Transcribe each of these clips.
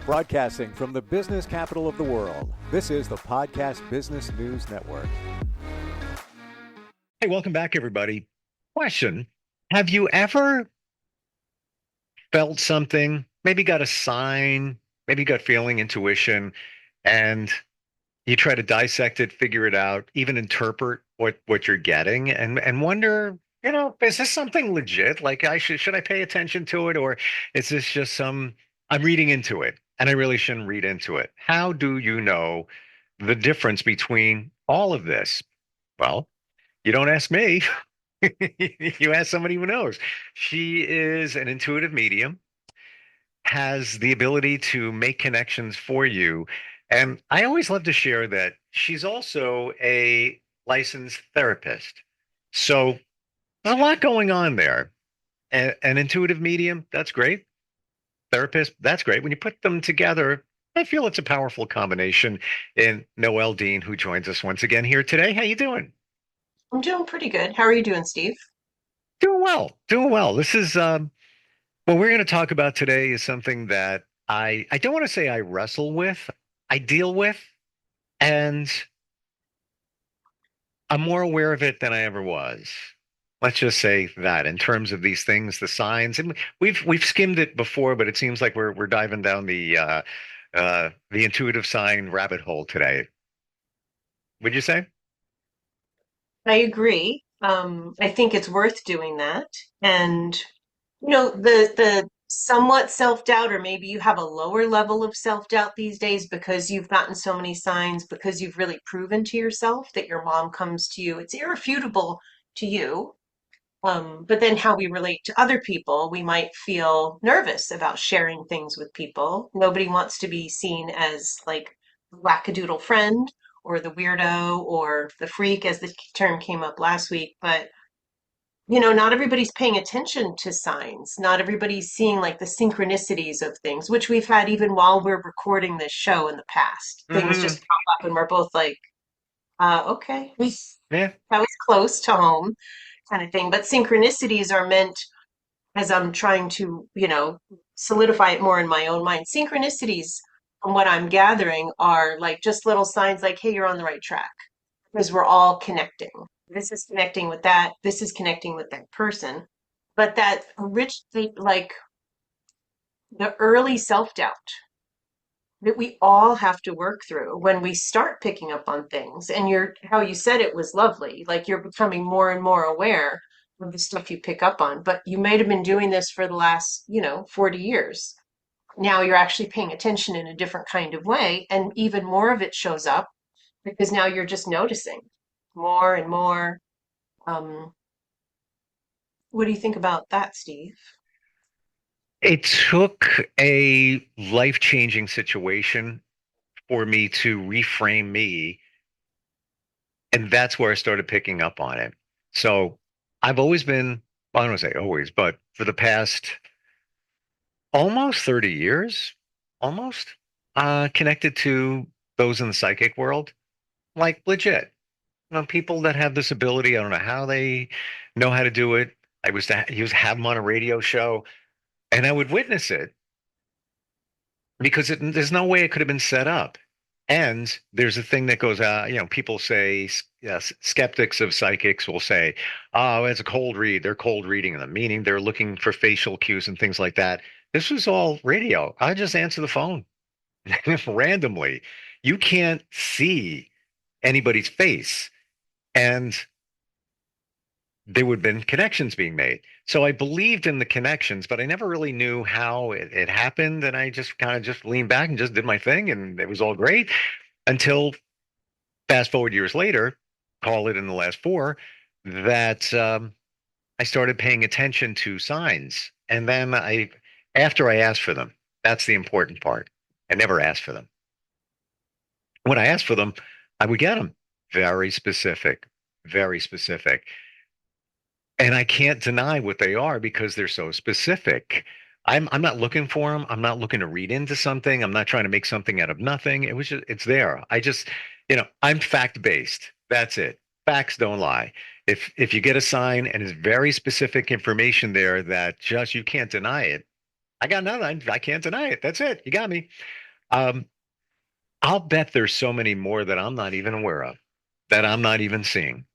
Broadcasting from the business capital of the world, this is the Podcast Business News Network. Hey, welcome back, everybody. Question: have you ever felt something, maybe got a sign, maybe got feeling, intuition, and you try to dissect it, figure it out, even interpret what you're getting, and wonder, is this something legit? Like, should I pay attention to it, or is this just I'm reading into it, and I really shouldn't read into it? How do you know the difference between all of this? Well, you don't ask me. You ask somebody who knows. She is an intuitive medium, has the ability to make connections for you. And I always love to share that she's also a licensed therapist. So there's a lot going on there. An intuitive medium, that's great. Therapist, that's great. When you put them together, I feel it's a powerful combination. And Noelle Deane, who joins us once again here today. How you doing? I'm doing pretty good. How are you doing, Steve? Doing well. Doing well. This is what we're going to talk about today is something that I don't want to say I wrestle with, I deal with, and I'm more aware of it than I ever was. Let's just say that in terms of these things, the signs, and we've skimmed it before, but it seems like we're diving down the intuitive sign rabbit hole today. Would you say? I agree. I think it's worth doing that. And the somewhat self-doubt, or maybe you have a lower level of self-doubt these days because you've gotten so many signs, because you've really proven to yourself that your mom comes to you. It's irrefutable to you. But then how we relate to other people, we might feel nervous about sharing things with people. Nobody wants to be seen as like the wackadoodle friend or the weirdo or the freak, as the term came up last week. But, not everybody's paying attention to signs. Not everybody's seeing like the synchronicities of things, which we've had even while we're recording this show in the past. Things Hmm. just pop up and we're both like, okay, Yeah. that was close to home kind of thing. But synchronicities are meant, as I'm trying to, solidify it more in my own mind. Synchronicities, from what I'm gathering, are like just little signs like, hey, you're on the right track because we're all connecting. This is connecting with that. This is connecting with that person. But that rich, like the early self doubt that we all have to work through when we start picking up on things. And how you said it was lovely. Like you're becoming more and more aware of the stuff you pick up on, but you might have been doing this for the last, 40 years. Now you're actually paying attention in a different kind of way. And even more of it shows up because now you're just noticing more and more. Um, what do you think about that, Steve? It took a life-changing situation for me to reframe me. And that's where I started picking up on it. So I've always been, well, I don't want to say always, but for the past almost 30 years, almost, connected to those in the psychic world, like legit. People that have this ability, I don't know how they know how to do it. I used to have them on a radio show and I would witness it because there's no way it could have been set up. And there's a thing that goes out, people say, yes, skeptics of psychics will say, oh, it's a cold read. They're cold reading them, meaning they're looking for facial cues and things like that. This was all radio. I just answer the phone randomly. You can't see anybody's face. And there would have been connections being made. So I believed in the connections, but I never really knew how it happened. And I just kind of just leaned back and just did my thing, and it was all great until fast forward years later, call it in the last four, that I started paying attention to signs. And then after I asked for them, that's the important part. I never asked for them. When I asked for them, I would get them very specific, very specific. And I can't deny what they are because they're so specific. I'm not looking for them. I'm not looking to read into something. I'm not trying to make something out of nothing. It was just it's there. I'm fact based. That's it. Facts don't lie. If you get a sign and it's very specific information there that just you can't deny it, I got nothing. I can't deny it. That's it. You got me. Um, I'll bet there's so many more that I'm not even aware of, that I'm not even seeing.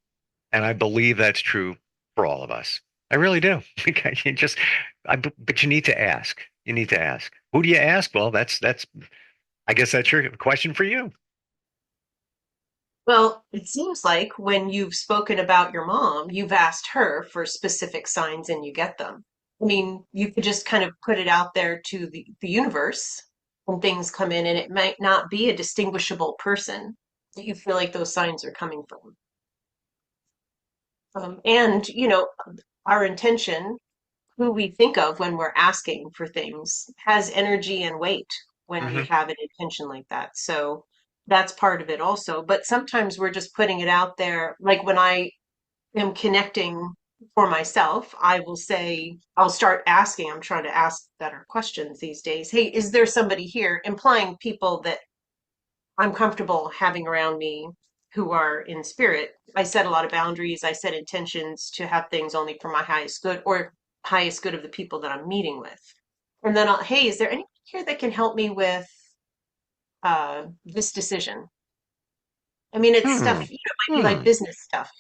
And I believe that's true for all of us. I really do. Because you just, but you need to ask. You need to ask. Who do you ask? Well, I guess that's your question for you. Well, it seems like when you've spoken about your mom, you've asked her for specific signs and you get them. I mean, you could just kind of put it out there to the universe when things come in, and it might not be a distinguishable person that you feel like those signs are coming from. And, our intention, who we think of when we're asking for things, has energy and weight when we Hmm. have an intention like that. So that's part of it also. But sometimes we're just putting it out there. Like when I am connecting for myself, I will say, I'll start asking, I'm trying to ask better questions these days. Hey, is there somebody here? Implying people that I'm comfortable having around me who are in spirit. I set a lot of boundaries. I set intentions to have things only for my highest good or highest good of the people that I'm meeting with. And then hey, is there anyone here that can help me with this decision? I mean, it's Hmm. stuff, it might be like Hmm. business stuff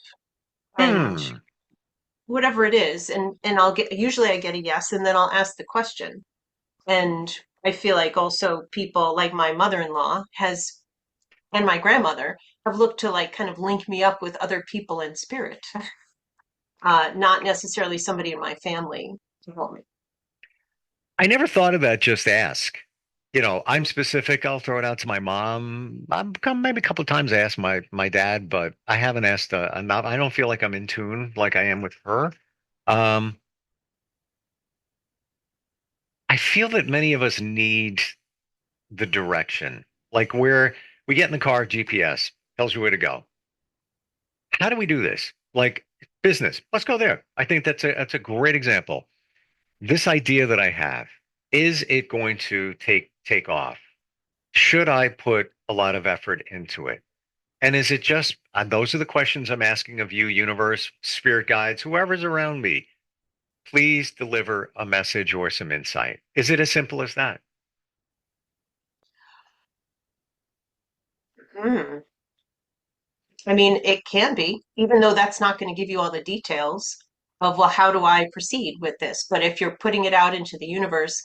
and Hmm. whatever it is. And usually I get a yes, and then I'll ask the question. And I feel like also people like my mother-in-law has and my grandmother have looked to like kind of link me up with other people in spirit, not necessarily somebody in my family to help me. I never thought of that. Just ask. I'm specific. I'll throw it out to my mom. I've come maybe a couple of times. I asked my dad, but I haven't asked. I'm not. I don't feel like I'm in tune like I am with her. Um, I feel that many of us need the direction. Like where we get in the car, GPS tells you where to go. How do we do this? Like business. Let's go there. I think that's a great example. This idea that I have, is it going to take off? Should I put a lot of effort into it? And is it just, those are the questions I'm asking of you, universe, spirit guides, whoever's around me. Please deliver a message or some insight. Is it as simple as that? Mm. I mean, it can be, even though that's not going to give you all the details of, well, how do I proceed with this? But if you're putting it out into the universe,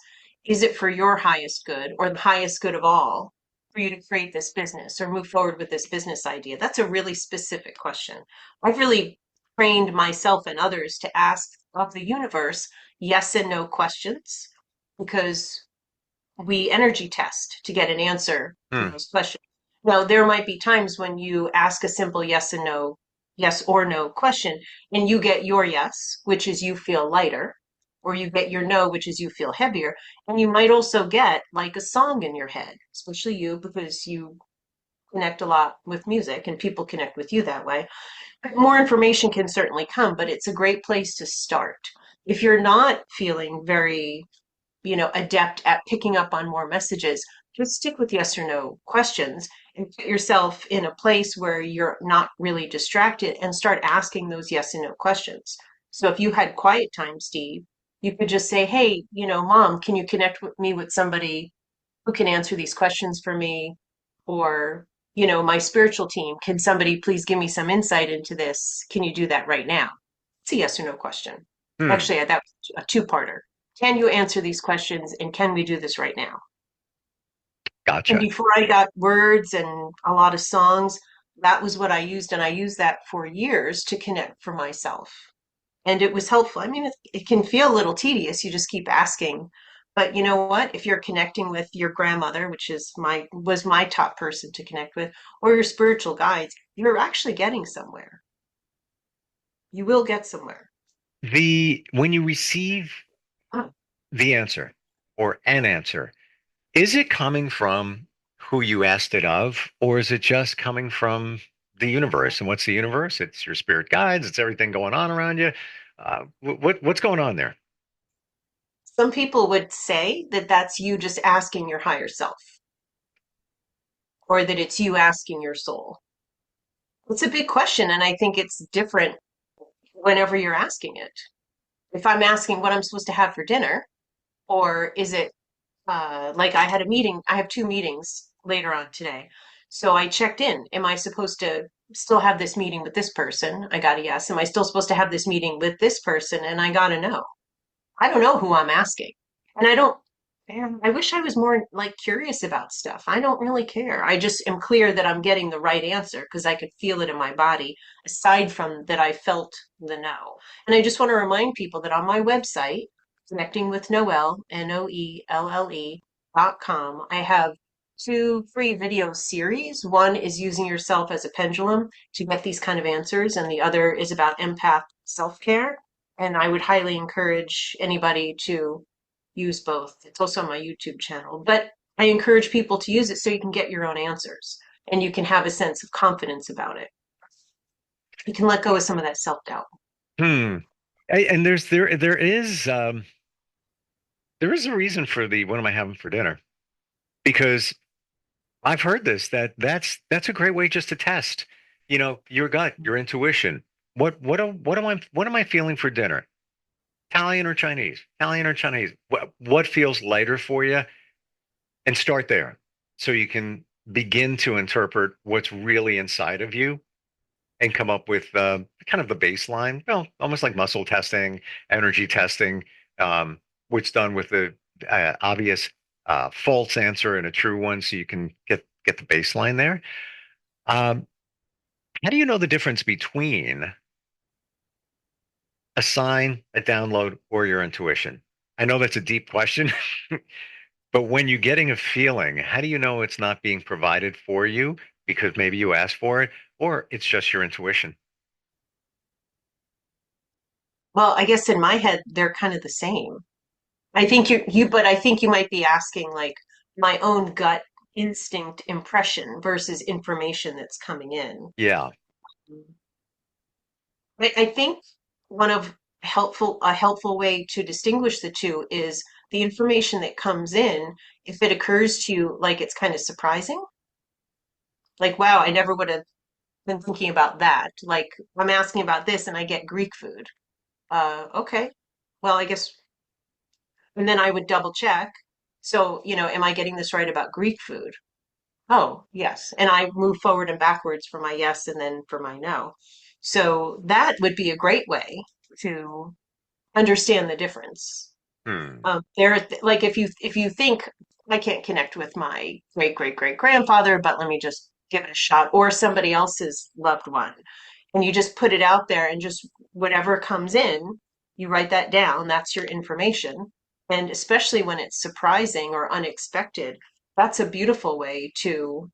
is it for your highest good or the highest good of all for you to create this business or move forward with this business idea? That's a really specific question. I've really trained myself and others to ask of the universe yes and no questions because we energy test to get an answer to Hmm. those questions. Now, there might be times when you ask a simple yes and no, yes or no question, and you get your yes, which is you feel lighter, or you get your no, which is you feel heavier. And you might also get like a song in your head, especially you, because you connect a lot with music and people connect with you that way. More information can certainly come, but it's a great place to start. If you're not feeling very adept at picking up on more messages, just stick with yes or no questions and put yourself in a place where you're not really distracted and start asking those yes and no questions. So if you had quiet time, Steve, you could just say, hey, mom, can you connect with me with somebody who can answer these questions for me? Or, my spiritual team, can somebody please give me some insight into this? Can you do that right now? It's a yes or no question. Hmm. Actually, that was a two-parter. Can you answer these questions and can we do this right now? And Gotcha. before I got words and a lot of songs, that was what I used. And I used that for years to connect for myself. And it was helpful. I mean, it can feel a little tedious. You just keep asking. But you know what? If you're connecting with your grandmother, which was my top person to connect with, or your spiritual guides, you're actually getting somewhere. You will get somewhere. When you receive the answer or an answer, is it coming from who you asked it of, or is it just coming from the universe? And what's the universe? It's your spirit guides. It's everything going on around you. What's going on there? Some people would say that that's you just asking your higher self, or that it's you asking your soul. It's a big question, and I think it's different whenever you're asking it. If I'm asking what I'm supposed to have for dinner, Or is it like I had a meeting, I have two meetings later on today. So I checked in. Am I supposed to still have this meeting with this person? I got a yes. Am I still supposed to have this meeting with this person? And I got a no. I don't know who I'm asking. And I don't, man, I wish I was more like curious about stuff. I don't really care. I just am clear that I'm getting the right answer because I could feel it in my body, aside from that I felt the no. And I just want to remind people that on my website, connecting with Noelle, Noelle.com, I have two free video series. One is using yourself as a pendulum to get these kind of answers, and the other is about empath self-care. And I would highly encourage anybody to use both. It's also on my YouTube channel, but I encourage people to use it so you can get your own answers and you can have a sense of confidence about it. You can let go of some of that self-doubt. Hmm. And there is a reason for the what am I having for dinner? Because I've heard this that's a great way just to test, your gut, your intuition. What am I feeling for dinner? Italian or Chinese? Italian or Chinese? What feels lighter for you? And start there, so you can begin to interpret what's really inside of you and come up with kind of the baseline. Well, almost like muscle testing, energy testing, what's done with the obvious false answer and a true one, so you can get the baseline there. Um, how do you know the difference between a sign, a download, or your intuition? I know that's a deep question, but when you're getting a feeling, how do you know it's not being provided for you because maybe you asked for it, or it's just your intuition? Well, I guess in my head, they're kind of the same. I think but I think you might be asking like my own gut instinct impression versus information that's coming in. Yeah. I think one of a helpful way to distinguish the two is the information that comes in, if it occurs to you like it's kind of surprising, like, wow, I never would have been thinking about that. Like, I'm asking about this and I get Greek food. Okay. Well, I guess, and then I would double check. So, am I getting this right about Greek food? Oh, yes. And I move forward and backwards for my yes and then for my no. So that would be a great way to understand the difference. Hmm. Like if you think I can't connect with my great great great grandfather, but let me just give it a shot, or somebody else's loved one, and you just put it out there, and just whatever comes in, you write that down. That's your information, and especially when it's surprising or unexpected, that's a beautiful way to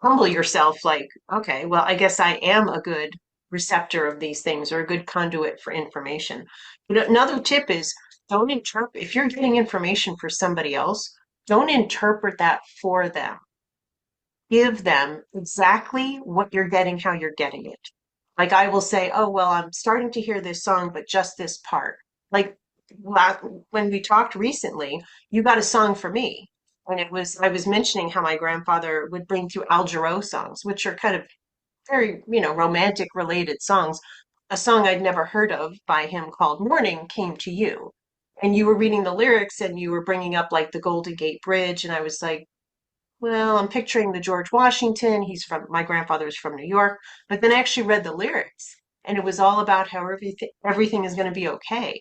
humble yourself. Like, okay, well, I guess I am a good receptor of these things or a good conduit for information. But another tip is don't interpret, if you're getting information for somebody else, don't interpret that for them. Give them exactly what you're getting, how you're getting it. Like I will say, oh, well, I'm starting to hear this song, but just this part. Like when we talked recently, you got a song for me. And I was mentioning how my grandfather would bring through Al Jarreau songs, which are kind of very, romantic related songs. A song I'd never heard of by him called Morning came to you. And you were reading the lyrics and you were bringing up like the Golden Gate Bridge. And I was like, well, I'm picturing the George Washington. My grandfather's from New York. But then I actually read the lyrics and it was all about how everything is going to be okay.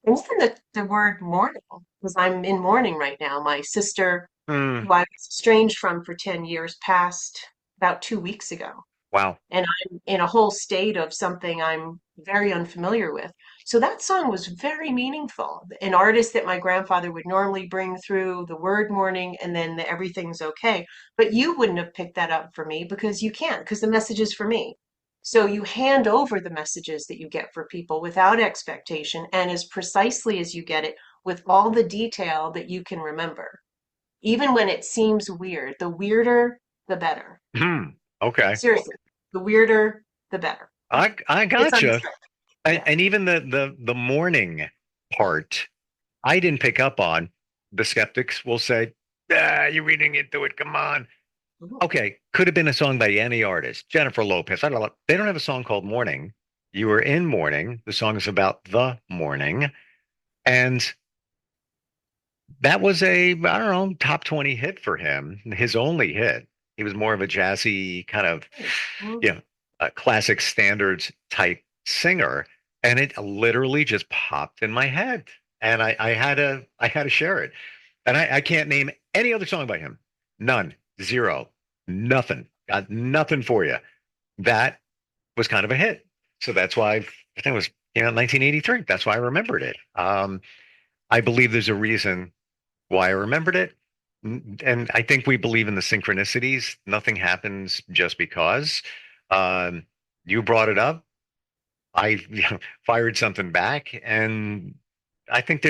And even the word mourning, because I'm in mourning right now. My sister, Hmm. who I was estranged from for 10 years, passed about 2 weeks ago. Wow. And I'm in a whole state of something I'm very unfamiliar with. So that song was very meaningful. An artist that my grandfather would normally bring through the word morning and then the everything's okay. But you wouldn't have picked that up for me because you can't, because the message is for me. So you hand over the messages that you get for people without expectation and as precisely as you get it with all the detail that you can remember. Even when it seems weird, the weirder, the better. Hmm. Okay. Seriously, the weirder, the better. I It's gotcha. unexpected. And, Yeah. and even the mourning part, I didn't pick up on. The skeptics will say, "Ah, you're reading into it. Come on." Mhm. Okay, could have been a song by any artist. Jennifer Lopez. I don't know. They don't have a song called Morning. You were in mourning. The song is about the morning. And That was a, I don't know, top 20 hit for him, his only hit. He was more of a jazzy kind of, Mhm. you know, a classic standards type singer. And it literally just popped in my head. And I had to share it. And I can't name any other song by him. None. Zero. Nothing. Got nothing for you. That was kind of a hit. So that's why I think it was, 1983. That's why I remembered it. I believe there's a reason why I remembered it. And I think we believe in the synchronicities. Nothing happens just because. Um, you brought it up. I fired something back. And I think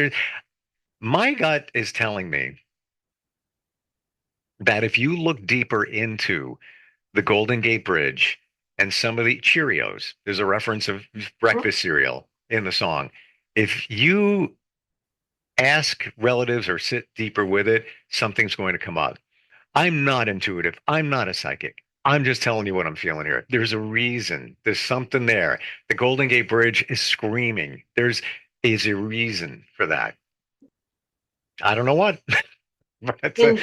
my gut is telling me that if you look deeper into the Golden Gate Bridge and some of the Cheerios, there's a reference of breakfast cereal in the song. If you ask relatives or sit deeper with it, something's going to come up. I'm not intuitive. I'm not a psychic. I'm just telling you what I'm feeling here. There's a reason. There's something there. The Golden Gate Bridge is screaming. There's is a reason for that. I don't know what, but And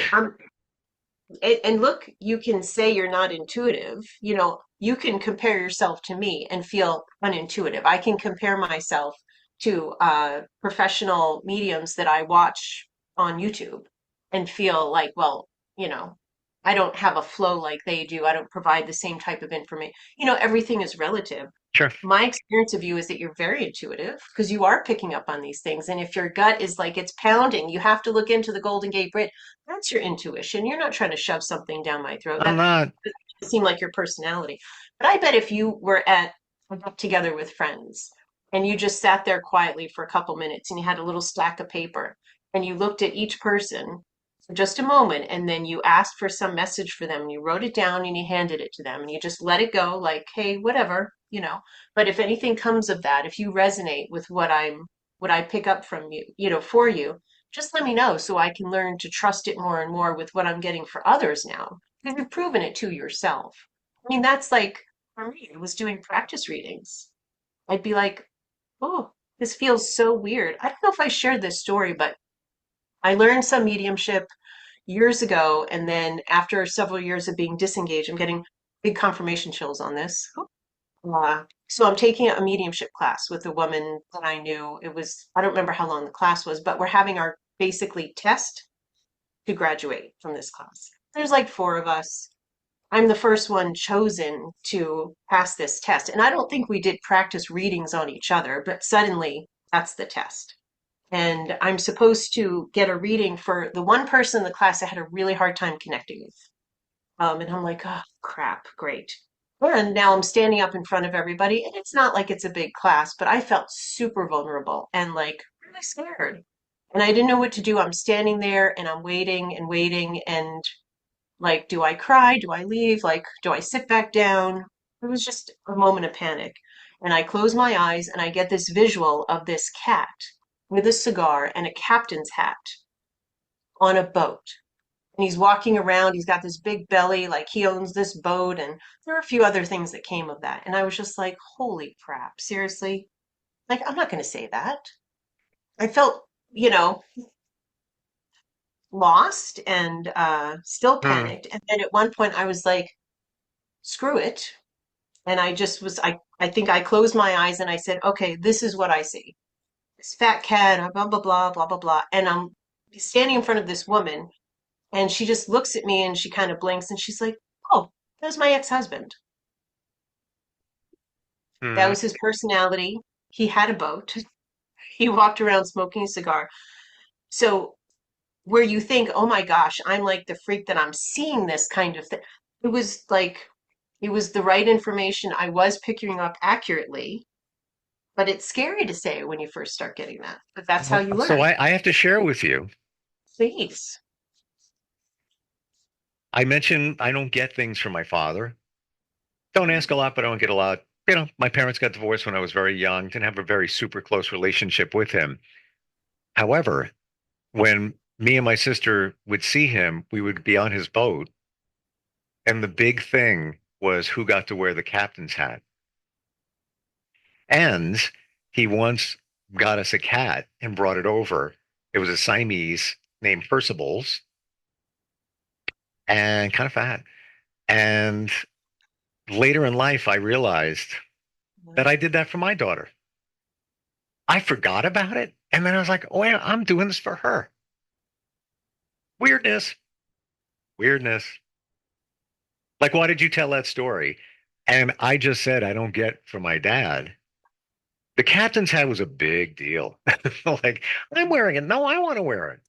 and look, you can say you're not intuitive. You can compare yourself to me and feel unintuitive. I can compare myself to professional mediums that I watch on YouTube and feel like, well, you know, I don't have a flow like they do. I don't provide the same type of information. Everything is relative. sure. My experience of you is that you're very intuitive because you are picking up on these things. And if your gut is like it's pounding, you have to look into the Golden Gate Bridge. That's your intuition. You're not trying to shove something down my throat. I'm That not. doesn't seem like your personality. But I bet if you were at a get together with friends and you just sat there quietly for a couple minutes and you had a little stack of paper and you looked at each person for just a moment and then you asked for some message for them and you wrote it down and you handed it to them and you just let it go like, hey, whatever. But if anything comes of that, if you resonate with what I pick up from you, for you, just let me know so I can learn to trust it more and more with what I'm getting for others now. Because you've proven it to yourself. I mean, that's like for me, I was doing practice readings. I'd be like, oh, this feels so weird. I don't know if I shared this story, but I learned some mediumship years ago, and then after several years of being disengaged, I'm getting big confirmation chills on this. So I'm taking a mediumship class with a woman that I knew. I don't remember how long the class was, but we're having our basically test to graduate from this class. There's like four of us. I'm the first one chosen to pass this test. And I don't think we did practice readings on each other, but suddenly that's the test. And I'm supposed to get a reading for the one person in the class I had a really hard time connecting with. And I'm like, oh, crap, great. And now I'm standing up in front of everybody, and it's not like it's a big class, but I felt super vulnerable and like really scared. And I didn't know what to do. I'm standing there and I'm waiting and waiting. And like, do I cry? Do I leave? Like, do I sit back down? It was just a moment of panic. And I close my eyes and I get this visual of this cat with a cigar and a captain's hat on a boat and he's walking around. He's got this big belly, like he owns this boat. And there were a few other things that came of that. And I was just like, holy crap, seriously? Like, I'm not going to say that. I felt, you know, lost and still Hmm. panicked. And then at one point, I was like, screw it. And I just was, I think I closed my eyes and I said, okay, this is what I see. This fat cat, blah, blah, blah, blah, blah, blah. And I'm standing in front of this woman and she just looks at me and she kind of blinks and she's like, oh, that was my ex-husband. That Hmm. was his personality. He had a boat. He walked around smoking a cigar. So where you think, oh my gosh, I'm like the freak that I'm seeing this kind of thing. It was like it was the right information. I was picking up accurately, but it's scary to say when you first start getting that. But that's how you So learn. I have to share with you. Please. I mentioned I don't get things from my father. Don't ask a lot, but I don't get a lot. My parents got divorced when I was very young, didn't have a very super close relationship with him. However, when me and my sister would see him, we would be on his boat, and the big thing was who got to wear the captain's hat. And he once got us a cat and brought it over. It was a Siamese, named Percival's and kind of fat. And later in life, I realized that I did that for my daughter. I forgot about it. And then I was like, oh, yeah, I'm doing this for her. Weirdness, weirdness. Like, why did you tell that story? And I just said, I don't get from my dad. The captain's hat was a big deal. Like, I'm wearing it. No, I want to wear it.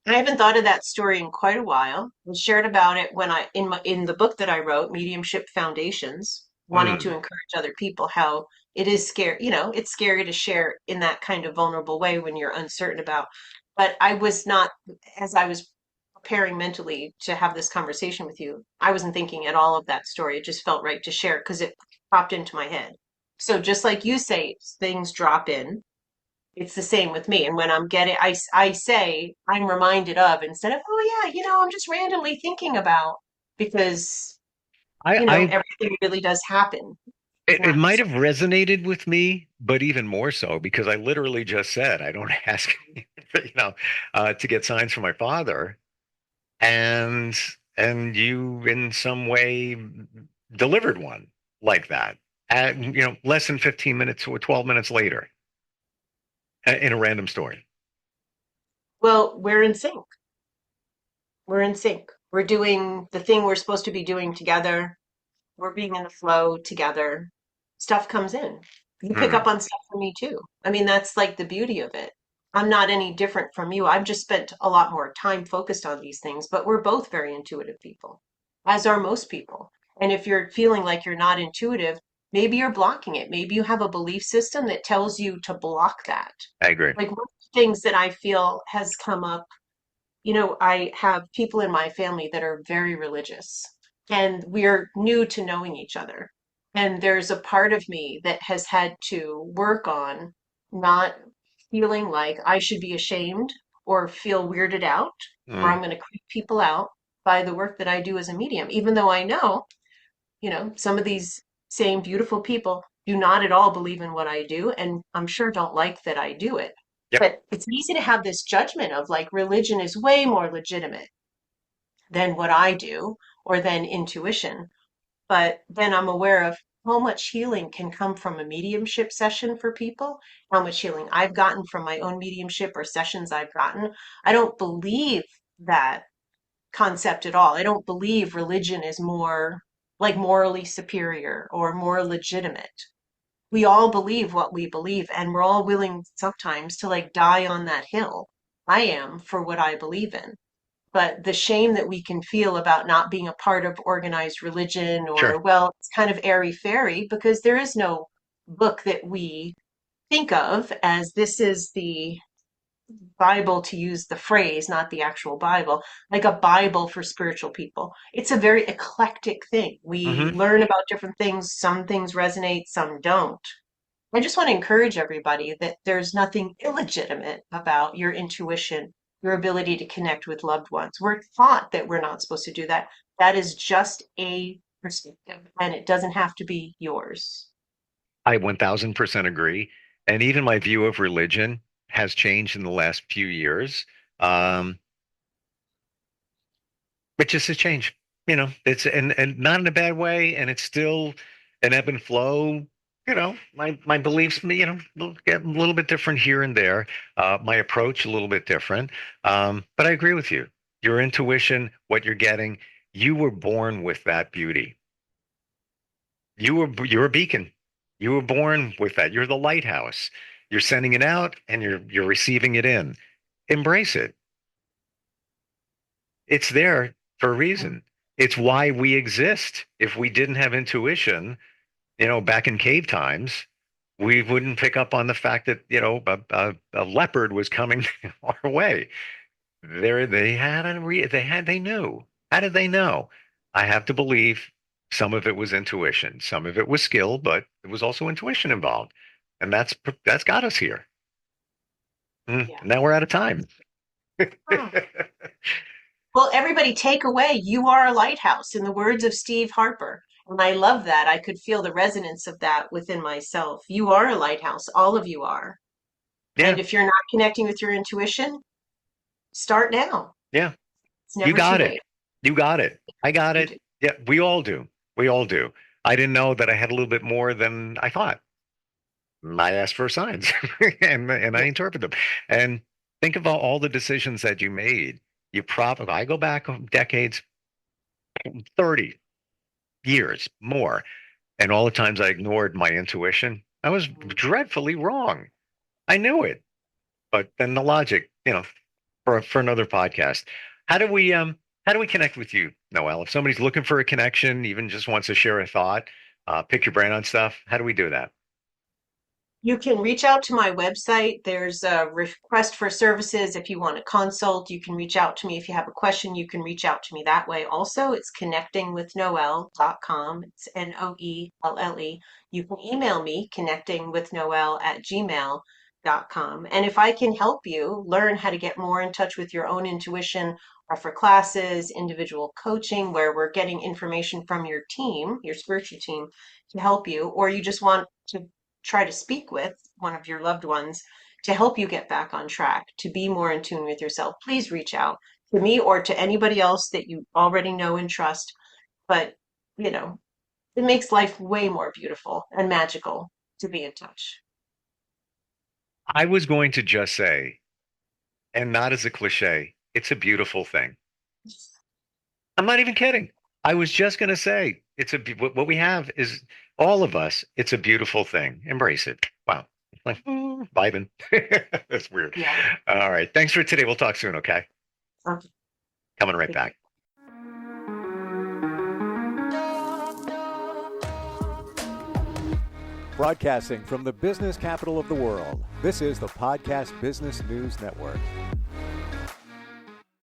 I haven't thought of that story in quite a while. I shared about it when in the book that I wrote, Mediumship Foundations, wanting to Mm, encourage other people how it is scary, it's scary to share in that kind of vulnerable way when you're uncertain about. But I was not, as I was preparing mentally to have this conversation with you, I wasn't thinking at all of that story. It just felt right to share because it popped into my head. So just like you say, things drop in, it's the same with me. And when I say I'm reminded of instead of, oh yeah, I'm just randomly thinking about because, I everything really does happen. It's it not, might have resonated with me, but even more so because I literally just said I don't ask, to get signs from my father, and you in some way delivered one like that, at less than 15 minutes or 12 minutes later, in a random story. well, we're in sync. We're in sync. We're doing the thing we're supposed to be doing together. We're being in the flow together. Stuff comes in. You pick Hmm. up on stuff from me too. I mean, that's like the beauty of it. I'm not any different from you. I've just spent a lot more time focused on these things, but we're both very intuitive people, as are most people. And if you're feeling like you're not intuitive, maybe you're blocking it. Maybe you have a belief system that tells you to block that. I agree. Like one of the things that I feel has come up, I have people in my family that are very religious, and we're new to knowing each other. And there's a part of me that has had to work on not feeling like I should be ashamed or feel weirded out or Mm. I'm going to creep people out by the work that I do as a medium, even though I know, some of these same beautiful people do not at all believe in what I do, and I'm sure don't like that I do it. Yep. But it's easy to have this judgment of like religion is way more legitimate than what I do or than intuition. But then I'm aware of how much healing can come from a mediumship session for people, how much healing I've gotten from my own mediumship or sessions I've gotten. I don't believe that concept at all. I don't believe religion is more like morally superior or more legitimate. We all believe what we believe, and we're all willing sometimes to like die on that hill. I am for what I believe in. But the shame that we can feel about not being a part of organized religion, Sure. or, well, it's kind of airy fairy because there is no book that we think of as this is the Bible, to use the phrase, not the actual Bible, like a Bible for spiritual people. It's a very eclectic thing. We Hmm. learn about different things. Some things resonate, some don't. I just want to encourage everybody that there's nothing illegitimate about your intuition, your ability to connect with loved ones. We're taught that we're not supposed to do that. That is just a perspective, and it doesn't have to be yours. I 1000% agree. And even my view of religion has changed in the last few years. Um, But just a change, it's and not in a bad way, and it's still an ebb and flow. My beliefs, get a little bit different here and there. My approach a little bit different. But I agree with you. Your intuition, what you're getting, you were born with that beauty. You're a beacon. You were born with that. You're the lighthouse. You're sending it out, and you're receiving it in. Embrace it. It's there for a reason. It's why we exist. If we didn't have intuition, back in cave times, we wouldn't pick up on the fact that, a leopard was coming our way. They knew. How did they know? I have to believe some of it was intuition, some of it was skill, but it was also intuition involved. And that's got us here. Yeah. Now we're out of time. Oh. Well, everybody take away, you are a lighthouse, in the words of Steve Harper. And I love that. I could feel the resonance of that within myself. You are a lighthouse. All of you are. Yeah. And if you're not connecting with your intuition, start now. Yeah. It's never You got too it. late. You got it. I got You it. do. Yeah. We all do. We all do. I didn't know that I had a little bit more than I thought. I asked for signs and I Yeah. interpret them. And think about all the decisions that you made. I go back decades, 30 years more. And all the times I ignored my intuition, I was dreadfully wrong. I knew it. But then the logic, for another podcast. How do we how do we connect with you, Noelle? If somebody's looking for a connection, even just wants to share a thought, pick your brain on stuff, how do we do that? You can reach out to my website. There's a request for services. If you want to consult, you can reach out to me. If you have a question, you can reach out to me that way. Also, it's connectingwithnoelle.com. It's Noelle. You can email me, connectingwithnoelle@gmail.com. And if I can help you learn how to get more in touch with your own intuition, or for classes, individual coaching, where we're getting information from your team, your spiritual team, to help you, or you just want to try to speak with one of your loved ones to help you get back on track, to be more in tune with yourself, please reach out to me or to anybody else that you already know and trust. But, you know, it makes life way more beautiful and magical to be in touch. I was going to just say, and not as a cliche, it's a beautiful thing. I'm not even kidding. I was just going to say, what we have is all of us. It's a beautiful thing. Embrace it. Wow. Like, vibing. That's weird. Yeah. All right. Thanks for today. We'll talk soon. Okay. Okay. Coming right back. Broadcasting from the business capital of the world, this is the Podcast Business News Network.